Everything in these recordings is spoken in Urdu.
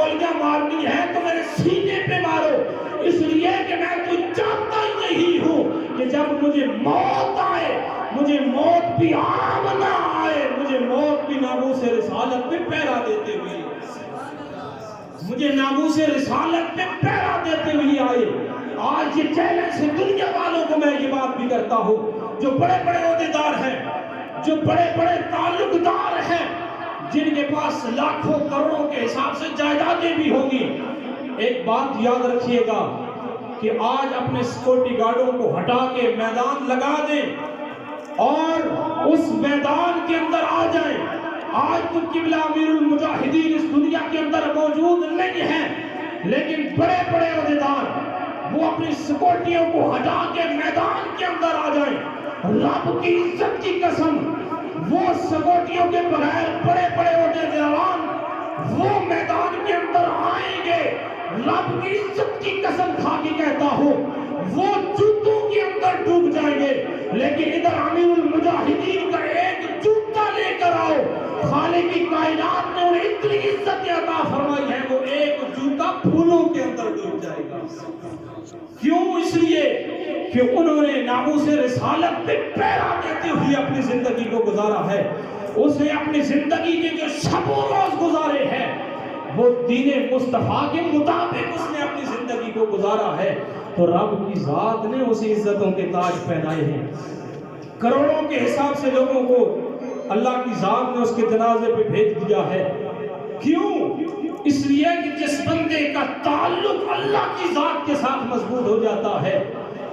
گولیاں مارنی ہے تو میرے سینے پہ مارو، اس لیے کہ میں تو چاہتا ہی نہیں ہوں کہ جب مجھے موت آئے مجھے موت بھی عام نہ آئے، مجھے موت بھی ناموس رسالت پہ پہرا دیتے ہوئے، مجھے ناموس رسالت پہ پہرا دیتے ہوئے آئے۔ آج یہ چیلنج سے دنیا والوں کو میں یہ بات بھی کرتا ہوں، جو بڑے بڑے عہدیدار ہیں، جو بڑے بڑے تعلق دار ہیں، جن کے پاس لاکھوں کروڑوں کے حساب سے جائیدادیں بھی ہوں گی، ایک بات یاد رکھیے گا کہ آج اپنے سیکورٹی گارڈوں کو ہٹا کے میدان لگا دیں اور اس میدان کے اندر آ جائیں۔ آج تو قبلہ امیر المجاہدین اس دنیا کے اندر موجود نہیں ہیں، لیکن بڑے بڑے عہدیدار وہ اپنی سیکورٹیوں کو ہٹا کے میدان کے اندر آ جائیں۔ رب کی عزت کی قسم، وہ سیکورٹیوں کے بغیر بڑے بڑے عہدیداران وہ میدان کے اندر آئیں گے، رب کی عزت کی قسم کھا کے کہتا ہوں وہ جوتوں کے اندر ڈوب جائیں گے، لیکن ادھر امیر المجاہدین کا ایک جوتا لے کر آؤ، خالق کی کائنات نے انہیں اتنی عزت عطا فرمائی ہے وہ ایک جوتا پھولوں کے اندر ڈوب جائے گا۔ کیوں؟ اس لیے کہ انہوں نے ناموس رسالت پہ پہرا دیتے ہوئے اپنی زندگی کو گزارا ہے۔ اس نے اپنی زندگی کے جو شب و روز گزارے ہیں وہ دین مصطفیٰ کے مطابق اس نے اپنی زندگی کو گزارا ہے، تو رب کی ذات نے اسے عزتوں کے تاج پہنائے ہیں۔ کروڑوں کے حساب سے لوگوں کو اللہ کی ذات نے اس کے جنازے پہ بھیج دیا ہے۔ کیوں؟ اس لیے کہ جس بندے کا تعلق اللہ کی ذات کے ساتھ مضبوط ہو جاتا ہے،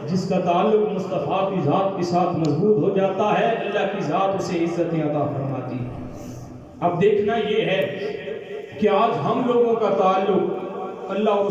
جس کا تعلق مصطفیٰ کی ذات کے ساتھ مضبوط ہو جاتا ہے، اللہ کی ذات اسے عزتیں عطا فرماتی ہے۔ اب دیکھنا یہ ہے کہ آج ہم لوگوں کا تعلق اللہ